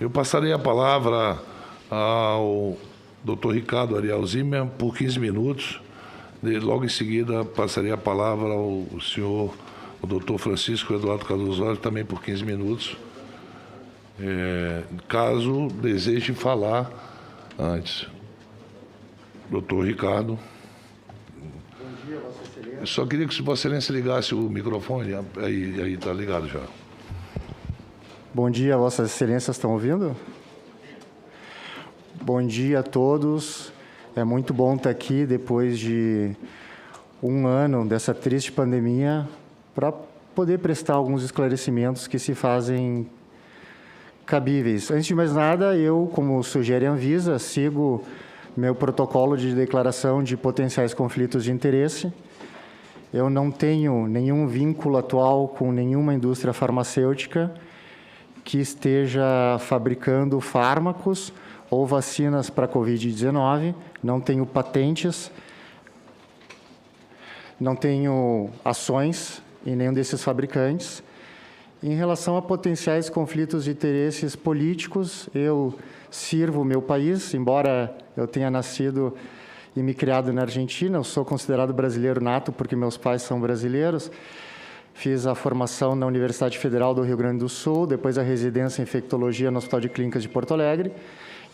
Eu passarei a palavra ao Dr. Ricardo Ariel Zimmer por 15 minutos. Logo em seguida, passarei a palavra ao senhor, o Dr. Francisco Eduardo Cardoso Osório, também por 15 minutos. Caso deseje falar antes. Doutor Ricardo. Bom dia, Vossa Excelência. Eu só queria que Vossa Excelência ligasse o microfone. Aí está ligado já. Bom dia, Vossas Excelências, estão ouvindo? Bom dia a todos. É muito bom estar aqui depois de um ano dessa triste pandemia para poder prestar alguns esclarecimentos que se fazem cabíveis. Antes de mais nada, eu, como sugere a Anvisa, sigo meu protocolo de declaração de potenciais conflitos de interesse. Eu não tenho nenhum vínculo atual com nenhuma indústria farmacêutica que esteja fabricando fármacos ou vacinas para a Covid-19, não tenho patentes, não tenho ações em nenhum desses fabricantes. Em relação a potenciais conflitos de interesses políticos, eu sirvo o meu país, embora eu tenha nascido e me criado na Argentina, eu sou considerado brasileiro nato porque meus pais são brasileiros. Fiz a formação na Universidade Federal do Rio Grande do Sul, depois a residência em infectologia no Hospital de Clínicas de Porto Alegre,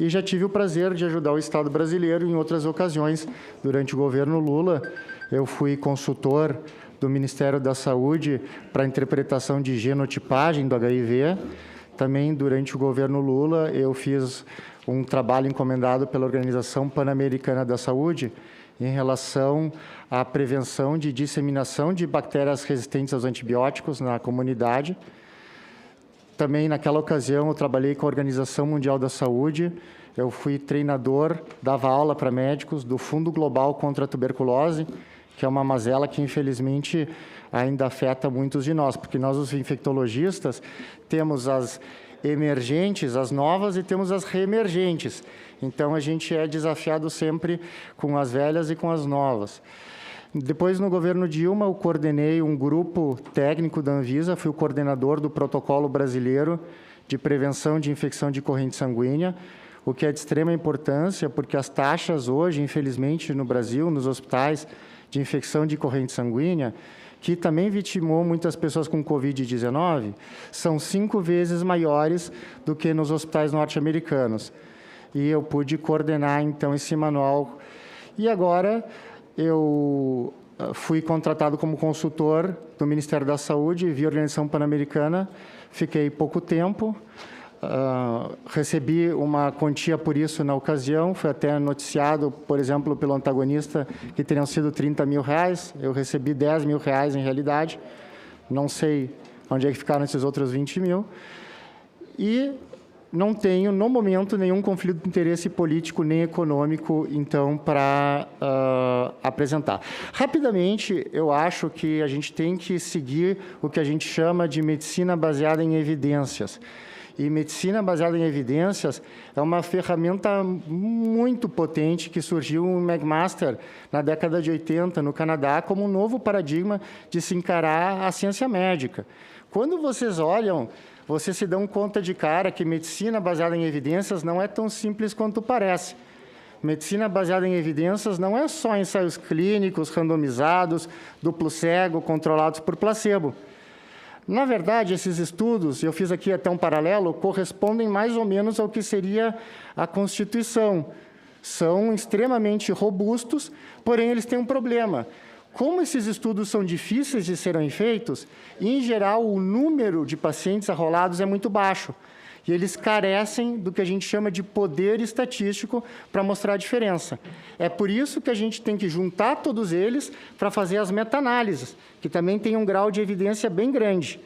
e já tive o prazer de ajudar o Estado brasileiro em outras ocasiões. Durante o governo Lula, eu fui consultor do Ministério da Saúde para a interpretação de genotipagem do HIV. Também, durante o governo Lula, eu fiz um trabalho encomendado pela Organização Pan-Americana da Saúde em relação à prevenção de disseminação de bactérias resistentes aos antibióticos na comunidade. Também, naquela ocasião, eu trabalhei com a Organização Mundial da Saúde. Eu fui treinador, dava aula para médicos do Fundo Global contra a Tuberculose, que é uma mazela que, infelizmente, ainda afeta muitos de nós, porque nós, os infectologistas, temos as emergentes, as novas, e temos as reemergentes. Então, a gente é desafiado sempre com as velhas e com as novas. Depois, no governo Dilma, eu coordenei um grupo técnico da Anvisa, fui o coordenador do Protocolo Brasileiro de Prevenção de Infecção de Corrente Sanguínea, o que é de extrema importância, porque as taxas hoje, infelizmente, no Brasil, nos hospitais de infecção de corrente sanguínea, que também vitimou muitas pessoas com Covid-19, são 5 vezes maiores do que nos hospitais norte-americanos. E eu pude coordenar, então, esse manual. E agora eu fui contratado como consultor do Ministério da Saúde via Organização Pan-Americana, fiquei pouco tempo, recebi uma quantia por isso na ocasião, foi até noticiado, por exemplo, pelo antagonista, que teriam sido R$30 mil, eu recebi R$10 mil em realidade, não sei onde é que ficaram esses outros 20 mil, e não tenho, no momento, nenhum conflito de interesse político nem econômico, então, para apresentar. Rapidamente, eu acho que a gente tem que seguir o que a gente chama de medicina baseada em evidências. E medicina baseada em evidências é uma ferramenta muito potente que surgiu em McMaster na década de 80, no Canadá, como um novo paradigma de se encarar a ciência médica. Quando vocês olham, vocês se dão conta de cara que medicina baseada em evidências não é tão simples quanto parece. Medicina baseada em evidências não é só ensaios clínicos, randomizados, duplo cego, controlados por placebo. Na verdade, esses estudos, eu fiz aqui até um paralelo, correspondem mais ou menos ao que seria a Constituição. São extremamente robustos, porém eles têm um problema. Como esses estudos são difíceis de serem feitos, em geral, o número de pacientes arrolados é muito baixo. E eles carecem do que a gente chama de poder estatístico para mostrar a diferença. É por isso que a gente tem que juntar todos eles para fazer as meta-análises, que também tem um grau de evidência bem grande.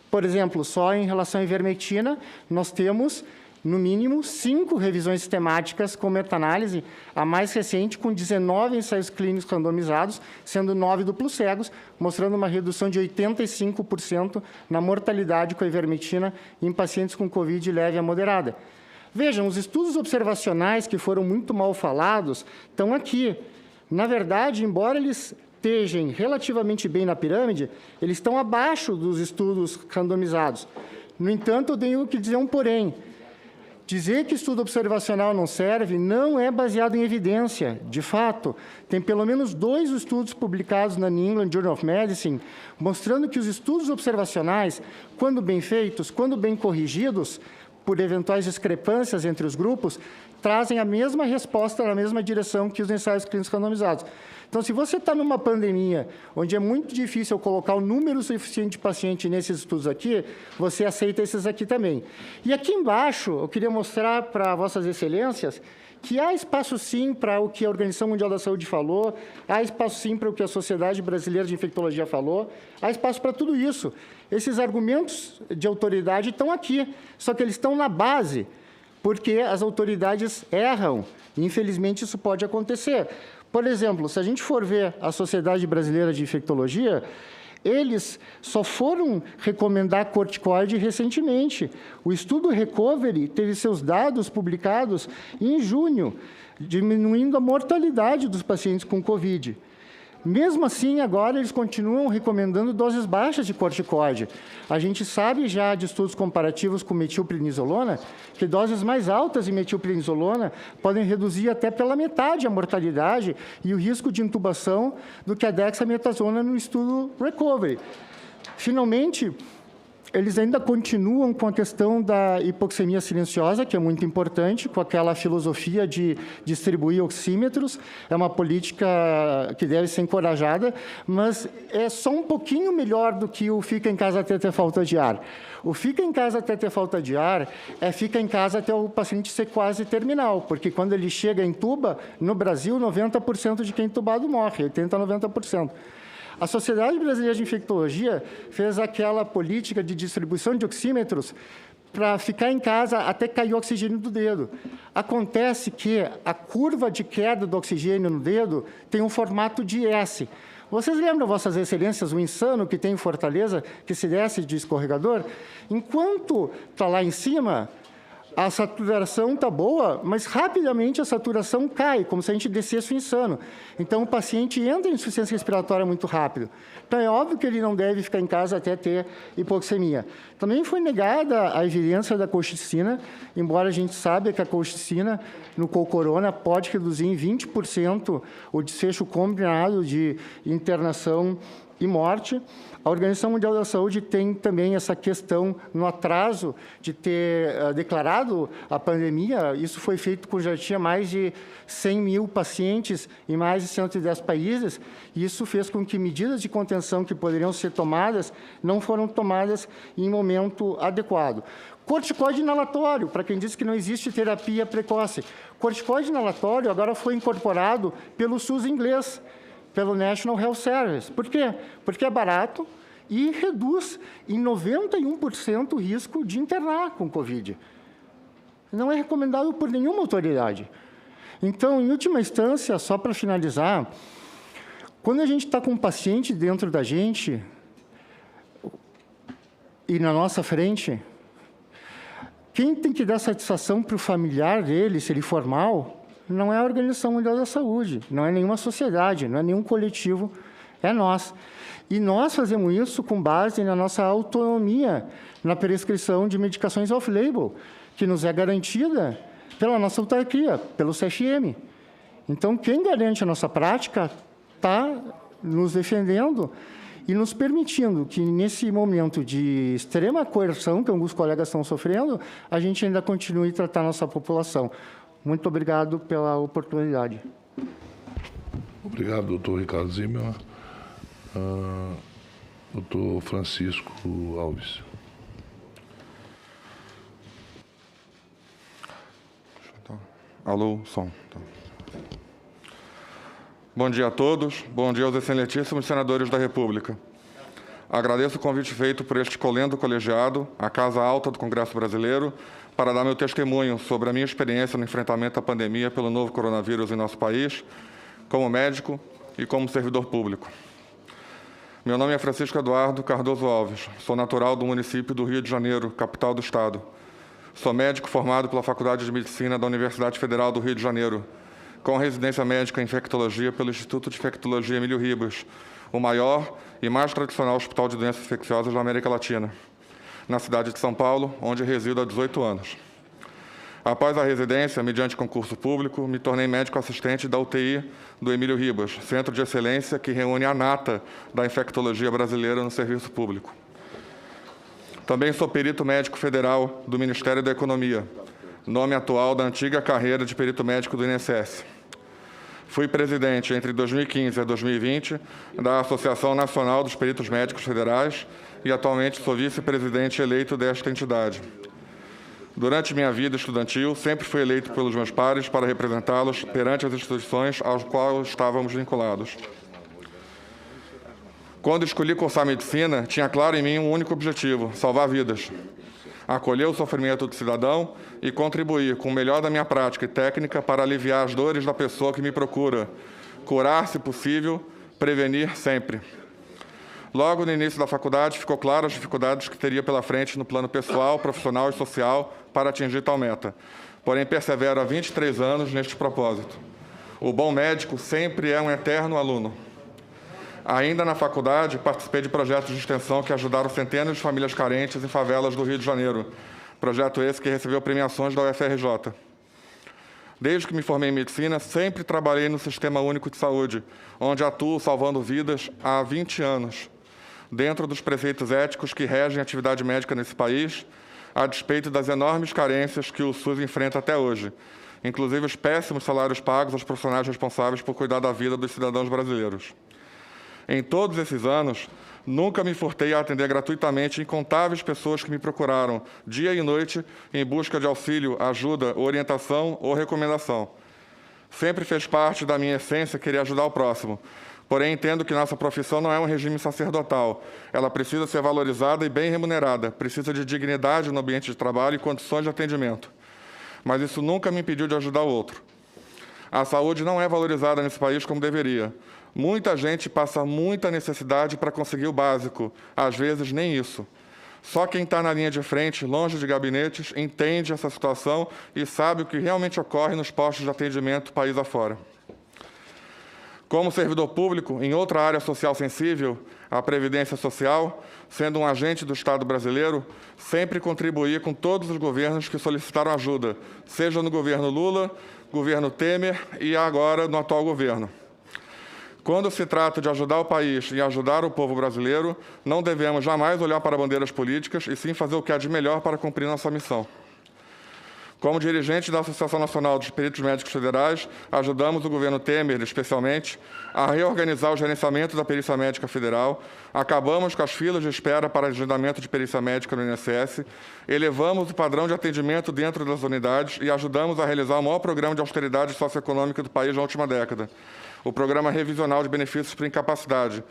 Por exemplo, só em relação à ivermectina, nós temos, no mínimo, 5 revisões sistemáticas com meta-análise, a mais recente com 19 ensaios clínicos randomizados, sendo 9 duplos cegos, mostrando uma redução de 85% na mortalidade com a ivermectina em pacientes com Covid leve a moderada. Vejam, os estudos observacionais que foram muito mal falados estão aqui. Na verdade, embora eles estejam relativamente bem na pirâmide, eles estão abaixo dos estudos randomizados. No entanto, eu tenho que dizer um porém. Dizer que estudo observacional não serve não é baseado em evidência. De fato, tem pelo menos 2 estudos publicados na New England Journal of Medicine mostrando que os estudos observacionais, quando bem feitos, quando bem corrigidos, por eventuais discrepâncias entre os grupos, trazem a mesma resposta na mesma direção que os ensaios clínicos randomizados. Então, se você está numa pandemia, onde é muito difícil colocar o número suficiente de paciente nesses estudos aqui, você aceita esses aqui também. E aqui embaixo, eu queria mostrar para Vossas Excelências que há espaço, sim, para o que a Organização Mundial da Saúde falou, há espaço, sim, para o que a Sociedade Brasileira de Infectologia falou, há espaço para tudo isso. Esses argumentos de autoridade estão aqui, só que eles estão na base, porque as autoridades erram. Infelizmente, isso pode acontecer. Por exemplo, se a gente for ver a Sociedade Brasileira de Infectologia, eles só foram recomendar corticoide recentemente. O estudo Recovery teve seus dados publicados em junho, diminuindo a mortalidade dos pacientes com COVID. Mesmo assim, agora, eles continuam recomendando doses baixas de corticoide. A gente sabe já de estudos comparativos com metilprednisolona que doses mais altas de metilprednisolona podem reduzir até pela metade a mortalidade e o risco de intubação do que a dexametasona no estudo Recovery. Finalmente, eles ainda continuam com a questão da hipoxemia silenciosa, que é muito importante, com aquela filosofia de distribuir oxímetros. É uma política que deve ser encorajada, mas é só um pouquinho melhor do que o fica em casa até ter falta de ar. O fica em casa até ter falta de ar é fica em casa até o paciente ser quase terminal, porque quando ele chega em tuba, no Brasil, 90% de quem é entubado morre, 80% a 90%. A Sociedade Brasileira de Infectologia fez aquela política de distribuição de oxímetros para ficar em casa até cair o oxigênio do dedo. Acontece que a curva de queda do oxigênio no dedo tem um formato de S. Vocês lembram, Vossas Excelências, o insano que tem em Fortaleza, que se desce de escorregador? Enquanto está lá em cima, a saturação está boa, mas rapidamente a saturação cai, como se a gente descesse o insano. Então, o paciente entra em insuficiência respiratória muito rápido. Então, é óbvio que ele não deve ficar em casa até ter hipoxemia. Também foi negada a evidência da colchicina, embora a gente saiba que a colchicina no Colcorona pode reduzir em 20% o desfecho combinado de internação e morte. A Organização Mundial da Saúde tem também essa questão no atraso de ter declarado a pandemia. Isso foi feito quando já tinha mais de 100 mil pacientes em mais de 110 países. E isso fez com que medidas de contenção que poderiam ser tomadas não foram tomadas em momento adequado. Corticoide inalatório, para quem diz que não existe terapia precoce. Corticoide inalatório agora foi incorporado pelo SUS inglês, pelo National Health Service. Por quê? Porque é barato e reduz em 91% o risco de internar com Covid. Não é recomendado por nenhuma autoridade. Então, em última instância, só para finalizar, quando a gente está com um paciente dentro da gente e na nossa frente, quem tem que dar satisfação para o familiar dele, se ele for mal, não é a Organização Mundial da Saúde, não é nenhuma sociedade, não é nenhum coletivo, é nós. E nós fazemos isso com base na nossa autonomia, na prescrição de medicações off-label, que nos é garantida pela nossa autarquia, pelo CFM. Então, quem garante a nossa prática está nos defendendo e nos permitindo que, nesse momento de extrema coerção que alguns colegas estão sofrendo, a gente ainda continue a tratar a nossa população. Muito obrigado pela oportunidade. Obrigado, doutor Ricardo Zimmermann. Doutor Francisco Alves. Alô, som. Bom dia a todos. Bom dia aos excelentíssimos senadores da República. Agradeço o convite feito por este colendo colegiado, a Casa Alta do Congresso Brasileiro, para dar meu testemunho sobre a minha experiência no enfrentamento à pandemia pelo novo coronavírus em nosso país, como médico e como servidor público. Meu nome é Francisco Eduardo Cardoso Alves, sou natural do município do Rio de Janeiro, capital do Estado. Sou médico formado pela Faculdade de Medicina da Universidade Federal do Rio de Janeiro, com residência médica em infectologia pelo Instituto de Infectologia Emílio Ribas, o maior e mais tradicional hospital de doenças infecciosas da América Latina, na cidade de São Paulo, onde resido há 18 anos. Após a residência, mediante concurso público, me tornei médico assistente da UTI do Emílio Ribas, centro de excelência que reúne a nata da infectologia brasileira no serviço público. Também sou perito médico federal do Ministério da Economia, nome atual da antiga carreira de perito médico do INSS. Fui presidente entre 2015 e 2020 da Associação Nacional dos Peritos Médicos Federais e atualmente sou vice-presidente eleito desta entidade. Durante minha vida estudantil, sempre fui eleito pelos meus pares para representá-los perante as instituições às quais estávamos vinculados. Quando escolhi cursar medicina, tinha claro em mim um único objetivo: salvar vidas. Acolher o sofrimento do cidadão e contribuir com o melhor da minha prática e técnica para aliviar as dores da pessoa que me procura, curar, se possível, prevenir sempre. Logo no início da faculdade, ficou claro as dificuldades que teria pela frente no plano pessoal, profissional e social para atingir tal meta. Porém, persevero há 23 anos neste propósito. O bom médico sempre é um eterno aluno. Ainda na faculdade, participei de projetos de extensão que ajudaram centenas de famílias carentes em favelas do Rio de Janeiro. Projeto esse que recebeu premiações da UFRJ. Desde que me formei em medicina, sempre trabalhei no Sistema Único de Saúde, onde atuo salvando vidas há 20 anos. Dentro dos preceitos éticos que regem a atividade médica nesse país, a despeito das enormes carências que o SUS enfrenta até hoje, inclusive os péssimos salários pagos aos profissionais responsáveis por cuidar da vida dos cidadãos brasileiros. Em todos esses anos, nunca me furtei a atender gratuitamente incontáveis pessoas que me procuraram, dia e noite, em busca de auxílio, ajuda, orientação ou recomendação. Sempre fez parte da minha essência querer ajudar o próximo. Porém, entendo que nossa profissão não é um regime sacerdotal. Ela precisa ser valorizada e bem remunerada, precisa de dignidade no ambiente de trabalho e condições de atendimento. Mas isso nunca me impediu de ajudar o outro. A saúde não é valorizada nesse país como deveria. Muita gente passa muita necessidade para conseguir o básico, às vezes nem isso. Só quem está na linha de frente, longe de gabinetes, entende essa situação e sabe o que realmente ocorre nos postos de atendimento país afora. Como servidor público, em outra área social sensível, a Previdência Social, sendo um agente do Estado brasileiro, sempre contribuí com todos os governos que solicitaram ajuda, seja no governo Lula, governo Temer e agora no atual governo. Quando se trata de ajudar o país e ajudar o povo brasileiro, não devemos jamais olhar para bandeiras políticas e sim fazer o que há de melhor para cumprir nossa missão. Como dirigente da Associação Nacional dos Peritos Médicos Federais, ajudamos o governo Temer, especialmente, a reorganizar o gerenciamento da perícia médica federal, acabamos com as filas de espera para agendamento de perícia médica no INSS, elevamos o padrão de atendimento dentro das unidades e ajudamos a realizar o maior programa de austeridade socioeconômica do país na última década, o Programa Revisional de Benefícios por Incapacidade,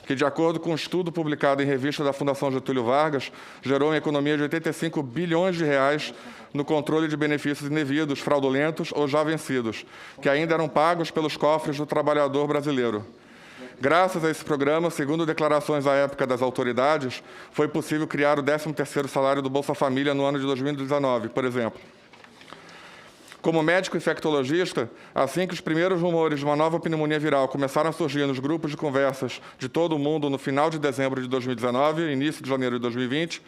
que, de acordo com um estudo publicado em revista da Fundação Getúlio Vargas, gerou uma economia de 85 bilhões de reais no controle de benefícios indevidos, fraudulentos ou já vencidos, que ainda eram pagos pelos cofres do trabalhador brasileiro. Graças a esse programa, segundo declarações à época das autoridades, foi possível criar o 13º salário do Bolsa Família no ano de 2019, por exemplo. Como médico infectologista, assim que os primeiros rumores de uma nova pneumonia viral começaram a surgir nos grupos de conversas de todo o mundo no final de dezembro de 2019 e início de janeiro de 2020,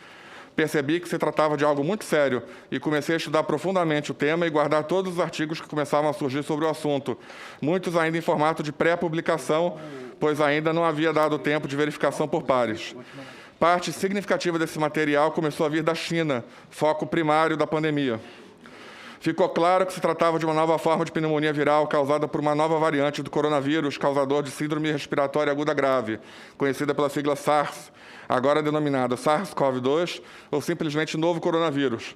percebi que se tratava de algo muito sério e comecei a estudar profundamente o tema e guardar todos os artigos que começavam a surgir sobre o assunto, muitos ainda em formato de pré-publicação, pois ainda não havia dado tempo de verificação por pares. Parte significativa desse material começou a vir da China, foco primário da pandemia. Ficou claro que se tratava de uma nova forma de pneumonia viral causada por uma nova variante do coronavírus, causador de síndrome respiratória aguda grave, conhecida pela sigla SARS, agora denominada SARS-CoV-2 ou simplesmente novo coronavírus.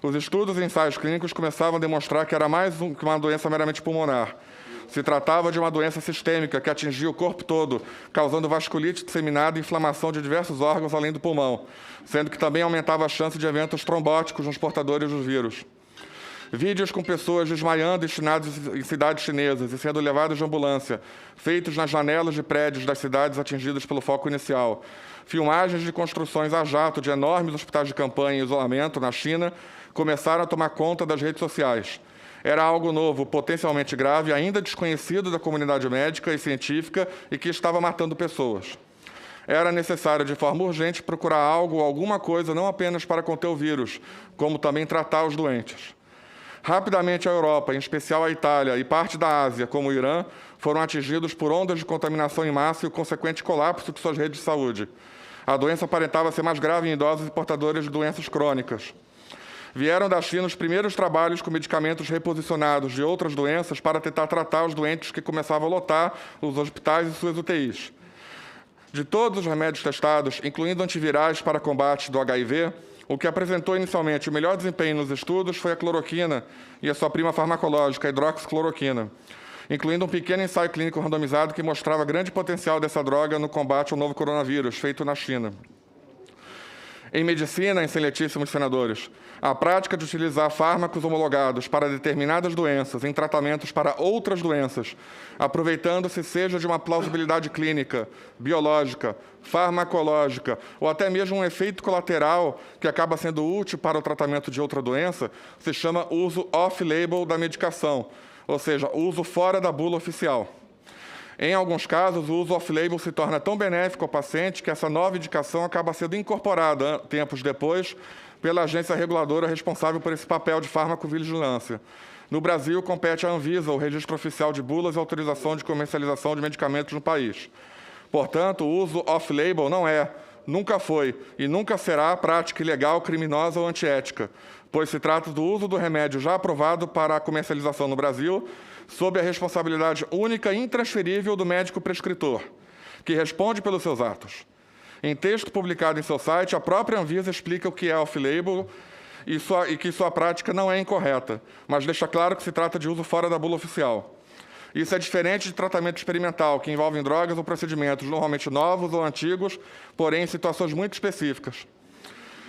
Os estudos e ensaios clínicos começavam a demonstrar que era mais que uma doença meramente pulmonar. Se tratava de uma doença sistêmica que atingia o corpo todo, causando vasculite disseminada e inflamação de diversos órgãos além do pulmão, sendo que também aumentava a chance de eventos trombóticos nos portadores dos vírus. Vídeos com pessoas desmaiando destinados em cidades chinesas e sendo levadas de ambulância, feitos nas janelas de prédios das cidades atingidas pelo foco inicial. Filmagens de construções a jato de enormes hospitais de campanha em isolamento na China começaram a tomar conta das redes sociais. Era algo novo, potencialmente grave, ainda desconhecido da comunidade médica e científica e que estava matando pessoas. Era necessário, de forma urgente, procurar algo ou alguma coisa não apenas para conter o vírus, como também tratar os doentes. Rapidamente a Europa, em especial a Itália e parte da Ásia, como o Irã, foram atingidos por ondas de contaminação em massa e o consequente colapso de suas redes de saúde. A doença aparentava ser mais grave em idosos e portadores de doenças crônicas. Vieram da China os primeiros trabalhos com medicamentos reposicionados de outras doenças para tentar tratar os doentes que começavam a lotar os hospitais e suas UTIs. De todos os remédios testados, incluindo antivirais para combate do HIV, o que apresentou inicialmente o melhor desempenho nos estudos foi a cloroquina e a sua prima farmacológica, a hidroxicloroquina, incluindo um pequeno ensaio clínico randomizado que mostrava grande potencial dessa droga no combate ao novo coronavírus, feito na China. Em medicina, excelentíssimos senadores, a prática de utilizar fármacos homologados para determinadas doenças em tratamentos para outras doenças, aproveitando-se seja de uma plausibilidade clínica, biológica, farmacológica ou até mesmo um efeito colateral que acaba sendo útil para o tratamento de outra doença, se chama uso off-label da medicação, ou seja, uso fora da bula oficial. Em alguns casos, o uso off-label se torna tão benéfico ao paciente que essa nova indicação acaba sendo incorporada, tempos depois, pela agência reguladora responsável por esse papel de farmacovigilância. No Brasil, compete à Anvisa o registro oficial de bulas e autorização de comercialização de medicamentos no país. Portanto, o uso off-label não é, nunca foi e nunca será prática ilegal, criminosa ou antiética, pois se trata do uso do remédio já aprovado para a comercialização no Brasil, sob a responsabilidade única e intransferível do médico prescritor, que responde pelos seus atos. Em texto publicado em seu site, a própria Anvisa explica o que é off-label e que sua prática não é incorreta, mas deixa claro que se trata de uso fora da bula oficial. Isso é diferente de tratamento experimental, que envolve drogas ou procedimentos normalmente novos ou antigos, porém em situações muito específicas.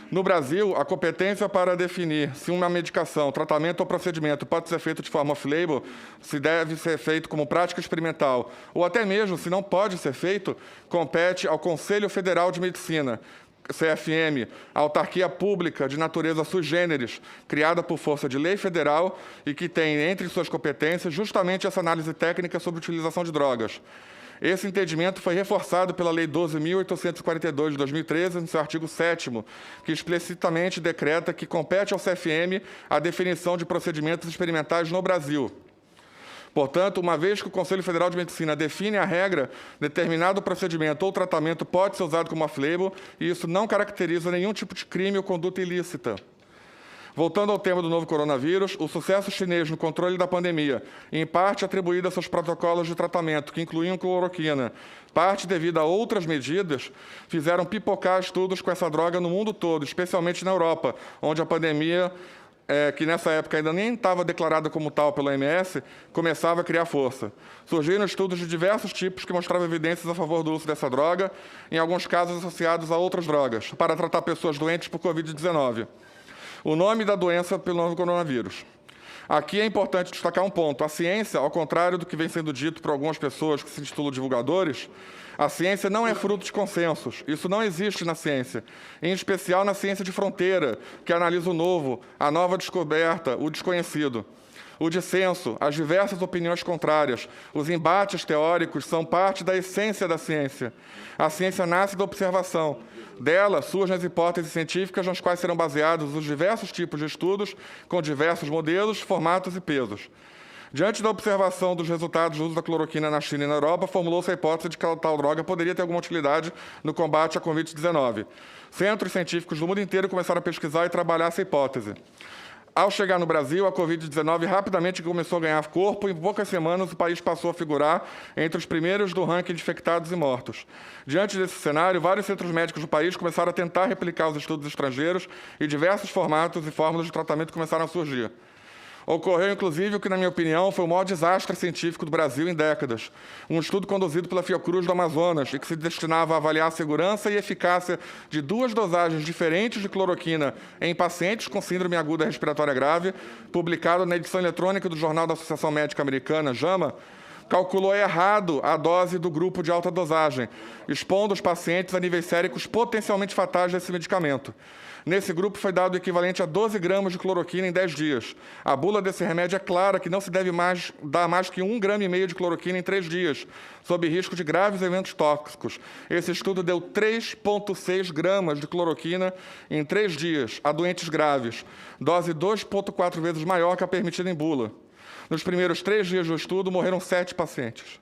No Brasil, a competência para definir se uma medicação, tratamento ou procedimento pode ser feito de forma off-label, se deve ser feito como prática experimental, ou até mesmo se não pode ser feito, compete ao Conselho Federal de Medicina, CFM, a autarquia pública de natureza sui generis, criada por força de lei federal e que tem entre suas competências justamente essa análise técnica sobre a utilização de drogas. Esse entendimento foi reforçado pela Lei 12.842 de 2013, no seu artigo 7º, que explicitamente decreta que compete ao CFM a definição de procedimentos experimentais no Brasil. Portanto, uma vez que o Conselho Federal de Medicina define a regra, determinado procedimento ou tratamento pode ser usado como off-label, e isso não caracteriza nenhum tipo de crime ou conduta ilícita. Voltando ao tema do novo coronavírus, o sucesso chinês no controle da pandemia, em parte atribuído a seus protocolos de tratamento, que incluíam cloroquina, parte devido a outras medidas, fizeram pipocar estudos com essa droga no mundo todo, especialmente na Europa, onde a pandemia, que nessa época ainda nem estava declarada como tal pela OMS, começava a criar força. Surgiram estudos de diversos tipos que mostravam evidências a favor do uso dessa droga, em alguns casos associados a outras drogas, para tratar pessoas doentes por Covid-19. O nome da doença pelo novo coronavírus. Aqui é importante destacar um ponto. A ciência, ao contrário do que vem sendo dito por algumas pessoas que se intitulam divulgadores, a ciência não é fruto de consensos. Isso não existe na ciência, em especial na ciência de fronteira, que analisa o novo, a nova descoberta, o desconhecido. O dissenso, as diversas opiniões contrárias, os embates teóricos são parte da essência da ciência. A ciência nasce da observação. Dela surgem as hipóteses científicas nas quais serão baseados os diversos tipos de estudos com diversos modelos, formatos e pesos. Diante da observação dos resultados do uso da cloroquina na China e na Europa, formulou-se a hipótese de que a tal droga poderia ter alguma utilidade no combate à Covid-19. Centros científicos do mundo inteiro começaram a pesquisar e trabalhar essa hipótese. Ao chegar no Brasil, a Covid-19 rapidamente começou a ganhar corpo e em poucas semanas o país passou a figurar entre os primeiros do ranking de infectados e mortos. Diante desse cenário, vários centros médicos do país começaram a tentar replicar os estudos estrangeiros e diversos formatos e fórmulas de tratamento começaram a surgir. Ocorreu, inclusive, o que, na minha opinião, foi o maior desastre científico do Brasil em décadas. Um estudo conduzido pela Fiocruz do Amazonas e que se destinava a avaliar a segurança e eficácia de 2 dosagens diferentes de cloroquina em pacientes com síndrome aguda respiratória grave, publicado na edição eletrônica do Jornal da Associação Médica Americana, JAMA, calculou errado a dose do grupo de alta dosagem, expondo os pacientes a níveis séricos potencialmente fatais desse medicamento. Nesse grupo foi dado o equivalente a 12 gramas de cloroquina em 10 dias. A bula desse remédio é clara que não se deve dar mais que 1,5 grama de cloroquina em 3 dias, sob risco de graves eventos tóxicos. Esse estudo deu 3,6 gramas de cloroquina em 3 dias a doentes graves, dose 2,4 vezes maior que a permitida em bula. Nos primeiros 3 dias do estudo, morreram 7 pacientes.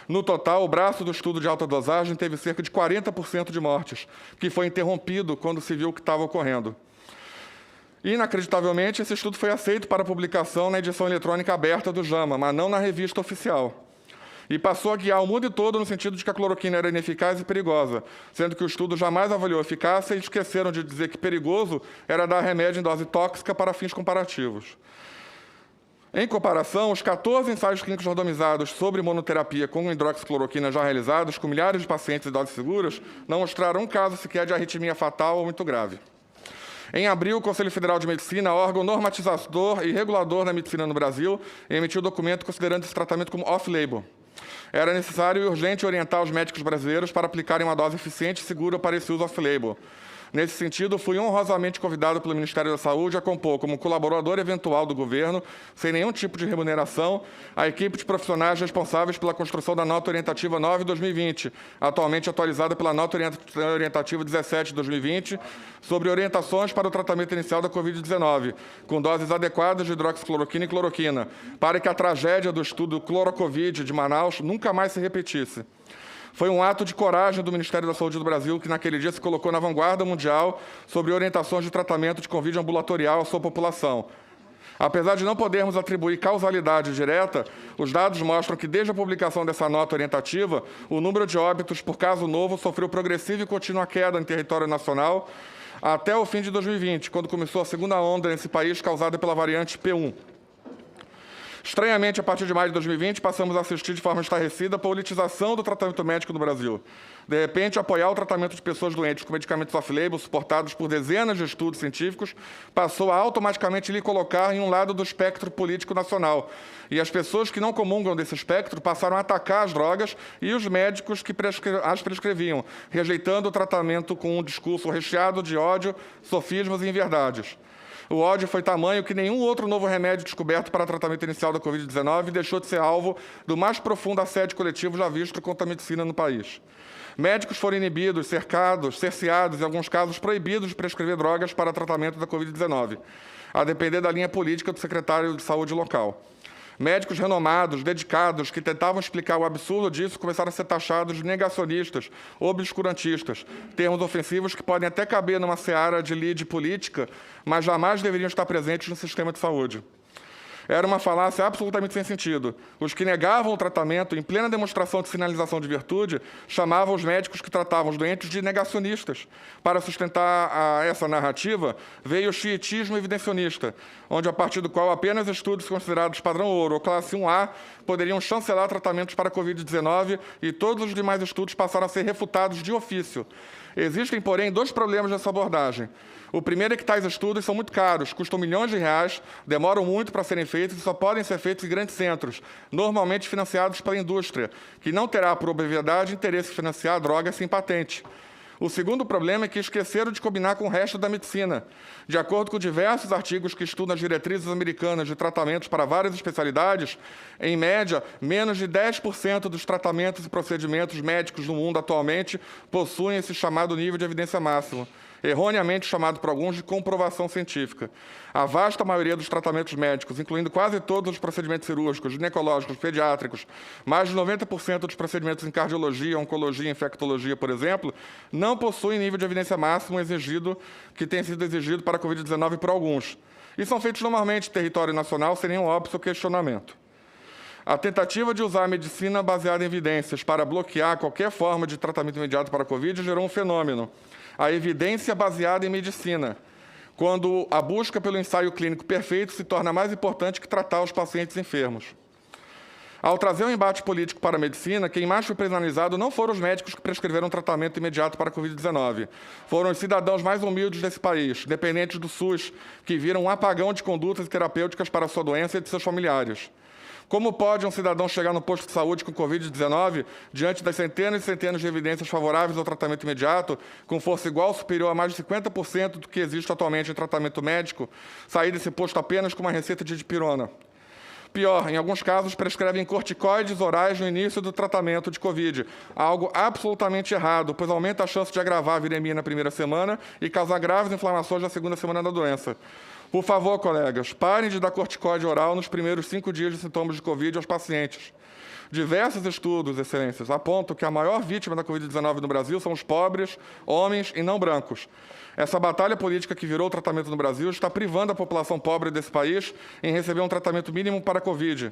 No total, o braço do estudo de alta dosagem teve cerca de 40% de mortes, que foi interrompido quando se viu o que estava ocorrendo. Inacreditavelmente, esse estudo foi aceito para publicação na edição eletrônica aberta do JAMA, mas não na revista oficial. E passou a guiar o mundo todo no sentido de que a cloroquina era ineficaz e perigosa, sendo que o estudo jamais avaliou a eficácia e esqueceram de dizer que perigoso era dar remédio em dose tóxica para fins comparativos. Em comparação, os 14 ensaios clínicos randomizados sobre monoterapia com hidroxicloroquina já realizados, com milhares de pacientes em doses seguras, não mostraram um caso sequer de arritmia fatal ou muito grave. Em abril, o Conselho Federal de Medicina, órgão normatizador e regulador da medicina no Brasil, emitiu documento considerando esse tratamento como off-label. Era necessário e urgente orientar os médicos brasileiros para aplicarem uma dose eficiente e segura para esse uso off-label. Nesse sentido, fui honrosamente convidado pelo Ministério da Saúde a compor, como colaborador eventual do governo, sem nenhum tipo de remuneração, a equipe de profissionais responsáveis pela construção da Nota Orientativa 9/2020, atualmente atualizada pela Nota Orientativa 17/2020, sobre orientações para o tratamento inicial da Covid-19, com doses adequadas de hidroxicloroquina e cloroquina, para que a tragédia do estudo Clorocovid de Manaus nunca mais se repetisse. Foi um ato de coragem do Ministério da Saúde do Brasil, que naquele dia se colocou na vanguarda mundial sobre orientações de tratamento de Covid ambulatorial à sua população. Apesar de não podermos atribuir causalidade direta, os dados mostram que, desde a publicação dessa nota orientativa, o número de óbitos por caso novo sofreu progressiva e contínua queda em território nacional até o fim de 2020, quando começou a segunda onda nesse país causada pela variante P1. Estranhamente, a partir de maio de 2020, passamos a assistir de forma estarrecida a politização do tratamento médico no Brasil. De repente, apoiar o tratamento de pessoas doentes com medicamentos off-label, suportados por dezenas de estudos científicos, passou a automaticamente lhe colocar em um lado do espectro político nacional. E as pessoas que não comungam desse espectro passaram a atacar as drogas e os médicos que as prescreviam, rejeitando o tratamento com um discurso recheado de ódio, sofismas e inverdades. O ódio foi tamanho que nenhum outro novo remédio descoberto para tratamento inicial da Covid-19 deixou de ser alvo do mais profundo assédio coletivo já visto contra a medicina no país. Médicos foram inibidos, cercados, cerceados e, em alguns casos, proibidos de prescrever drogas para tratamento da Covid-19, a depender da linha política do secretário de saúde local. Médicos renomados, dedicados, que tentavam explicar o absurdo disso, começaram a ser taxados de negacionistas, obscurantistas, termos ofensivos que podem até caber numa seara de lide política, mas jamais deveriam estar presentes no sistema de saúde. Era uma falácia absolutamente sem sentido. Os que negavam o tratamento, em plena demonstração de sinalização de virtude, chamavam os médicos que tratavam os doentes de negacionistas. Para sustentar essa narrativa, veio o xiitismo evidencionista, onde, a partir do qual apenas estudos considerados padrão ouro ou classe 1A poderiam chancelar tratamentos para a Covid-19 e todos os demais estudos passaram a ser refutados de ofício. Existem, porém, 2 problemas nessa abordagem. O primeiro é que tais estudos são muito caros, custam milhões de reais, demoram muito para serem feitos e só podem ser feitos em grandes centros, normalmente financiados pela indústria, que não terá, por obviedade, interesse em financiar drogas sem patente. O segundo problema é que esqueceram de combinar com o resto da medicina. De acordo com diversos artigos que estudam as diretrizes americanas de tratamentos para várias especialidades, em média, menos de 10% dos tratamentos e procedimentos médicos no mundo atualmente possuem esse chamado nível de evidência máxima, erroneamente chamado por alguns de comprovação científica. A vasta maioria dos tratamentos médicos, incluindo quase todos os procedimentos cirúrgicos, ginecológicos, pediátricos, mais de 90% dos procedimentos em cardiologia, oncologia e infectologia, por exemplo, não possuem nível de evidência máximo exigido, que tem sido exigido para a Covid-19 por alguns. E são feitos normalmente em território nacional, sem nenhum óbvio questionamento. A tentativa de usar a medicina baseada em evidências para bloquear qualquer forma de tratamento imediato para a Covid gerou um fenômeno: a evidência baseada em medicina, quando a busca pelo ensaio clínico perfeito se torna mais importante que tratar os pacientes enfermos. Ao trazer um embate político para a medicina, quem mais foi penalizado não foram os médicos que prescreveram tratamento imediato para a Covid-19. Foram os cidadãos mais humildes desse país, dependentes do SUS, que viram um apagão de condutas terapêuticas para a sua doença e de seus familiares. Como pode um cidadão chegar no posto de saúde com Covid-19 diante das centenas e centenas de evidências favoráveis ao tratamento imediato, com força igual ou superior a mais de 50% do que existe atualmente em tratamento médico, sair desse posto apenas com uma receita de dipirona? Pior, em alguns casos, prescrevem corticoides orais no início do tratamento de Covid, algo absolutamente errado, pois aumenta a chance de agravar a viremia na primeira semana e causar graves inflamações na segunda semana da doença. Por favor, colegas, parem de dar corticoide oral nos primeiros 5 dias de sintomas de Covid aos pacientes. Diversos estudos, excelências, apontam que a maior vítima da Covid-19 no Brasil são os pobres, homens e não brancos. Essa batalha política que virou o tratamento no Brasil está privando a população pobre desse país em receber um tratamento mínimo para a Covid,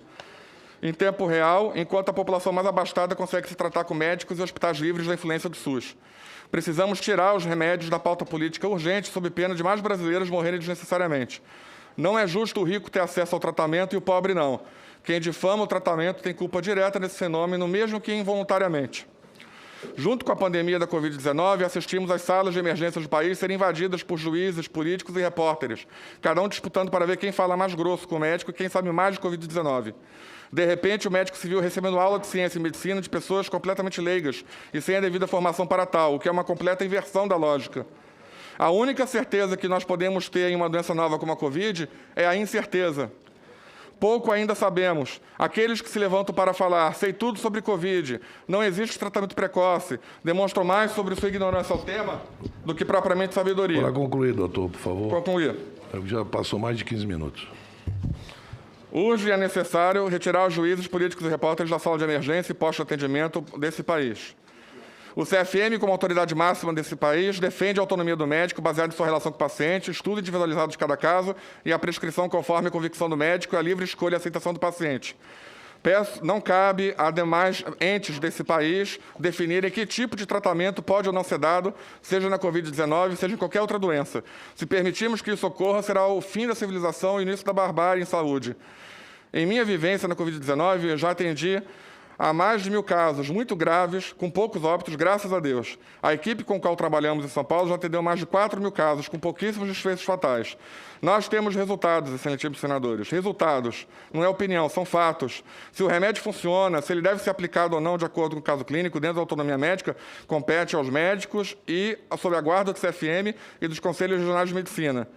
em tempo real, enquanto a população mais abastada consegue se tratar com médicos e hospitais livres da influência do SUS. Precisamos tirar os remédios da pauta política urgente, sob pena de mais brasileiros morrerem desnecessariamente. Não é justo o rico ter acesso ao tratamento e o pobre não. Quem difama o tratamento tem culpa direta nesse fenômeno, mesmo que involuntariamente. Junto com a pandemia da Covid-19, assistimos às salas de emergência do país serem invadidas por juízes, políticos e repórteres, cada um disputando para ver quem fala mais grosso com o médico e quem sabe mais de Covid-19. De repente, o médico se viu recebendo aula de ciência e medicina de pessoas completamente leigas e sem a devida formação para tal, o que é uma completa inversão da lógica. A única certeza que nós podemos ter em uma doença nova como a Covid é a incerteza. Pouco ainda sabemos. Aqueles que se levantam para falar, sei tudo sobre Covid, não existe tratamento precoce, demonstram mais sobre sua ignorância ao tema do que propriamente sabedoria. Para concluir, doutor, por favor. Concluir. Já passou mais de 15 minutos. Urge e é necessário retirar os juízes, políticos e repórteres da sala de emergência e posto-atendimento desse país. O CFM, como autoridade máxima desse país, defende a autonomia do médico baseada em sua relação com o paciente, estudo individualizado de cada caso e a prescrição conforme a convicção do médico e a livre escolha e aceitação do paciente. Não cabe a demais entes desse país definirem que tipo de tratamento pode ou não ser dado, seja na Covid-19, seja em qualquer outra doença. Se permitirmos que isso ocorra, será o fim da civilização e o início da barbárie em saúde. Em minha vivência na Covid-19, eu já atendi a mais de 1.000 casos muito graves, com poucos óbitos, graças a Deus. A equipe com a qual trabalhamos em São Paulo já atendeu mais de 4.000 casos, com pouquíssimos desfechos fatais. Nós temos resultados, excelentíssimos senadores. Resultados, não é opinião, são fatos. Se o remédio funciona, se ele deve ser aplicado ou não de acordo com o caso clínico, dentro da autonomia médica, compete aos médicos e sob a guarda do CFM e dos Conselhos Regionais de Medicina.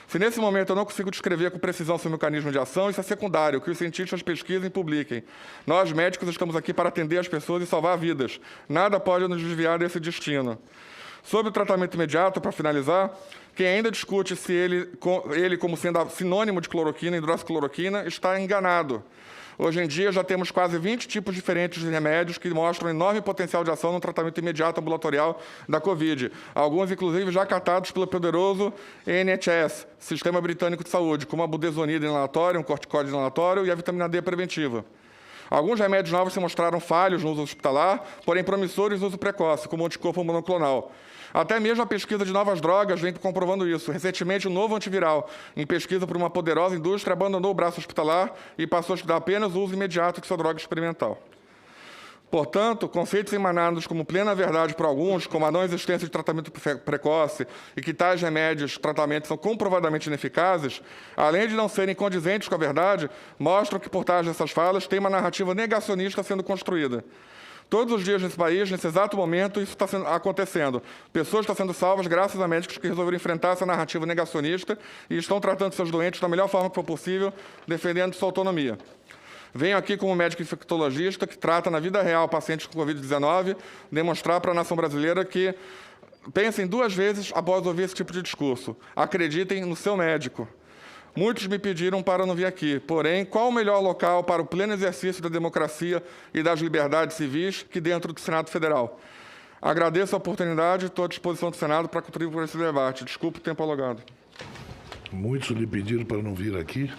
Se nesse momento eu não consigo descrever com precisão seu mecanismo de ação, isso é secundário, que os cientistas pesquisem e publiquem. Nós, médicos, estamos aqui para atender as pessoas e salvar vidas. Nada pode nos desviar desse destino. Sobre o tratamento imediato, para finalizar, quem ainda discute se ele como sendo sinônimo de cloroquina e hidroxicloroquina está enganado. Hoje em dia, já temos quase 20 tipos diferentes de remédios que mostram enorme potencial de ação no tratamento imediato ambulatorial da Covid. Alguns, inclusive, já catados pelo poderoso NHS, Sistema Britânico de Saúde, como a budesonida inalatória, um corticoide inalatório e a vitamina D preventiva. Alguns remédios novos se mostraram falhos no uso hospitalar, porém promissores no uso precoce, como o anticorpo monoclonal. Até mesmo a pesquisa de novas drogas vem comprovando isso. Recentemente, o novo antiviral, em pesquisa por uma poderosa indústria, abandonou o braço hospitalar e passou a estudar apenas o uso imediato de sua droga experimental. Portanto, conceitos emanados como plena verdade para alguns, como a não existência de tratamento precoce e que tais remédios, tratamentos são comprovadamente ineficazes, além de não serem condizentes com a verdade, mostram que por trás dessas falas tem uma narrativa negacionista sendo construída. Todos os dias nesse país, nesse exato momento, isso está acontecendo. Pessoas estão sendo salvas graças a médicos que resolveram enfrentar essa narrativa negacionista e estão tratando seus doentes da melhor forma que for possível, defendendo sua autonomia. Venho aqui como médico infectologista que trata na vida real pacientes com Covid-19, demonstrar para a nação brasileira que pensem 2 vezes após ouvir esse tipo de discurso. Acreditem no seu médico. Muitos me pediram para não vir aqui. Porém, qual o melhor local para o pleno exercício da democracia e das liberdades civis que dentro do Senado Federal? Agradeço a oportunidade e estou à disposição do Senado para contribuir para esse debate. Desculpe o tempo alongado. Muitos lhe pediram para não vir aqui.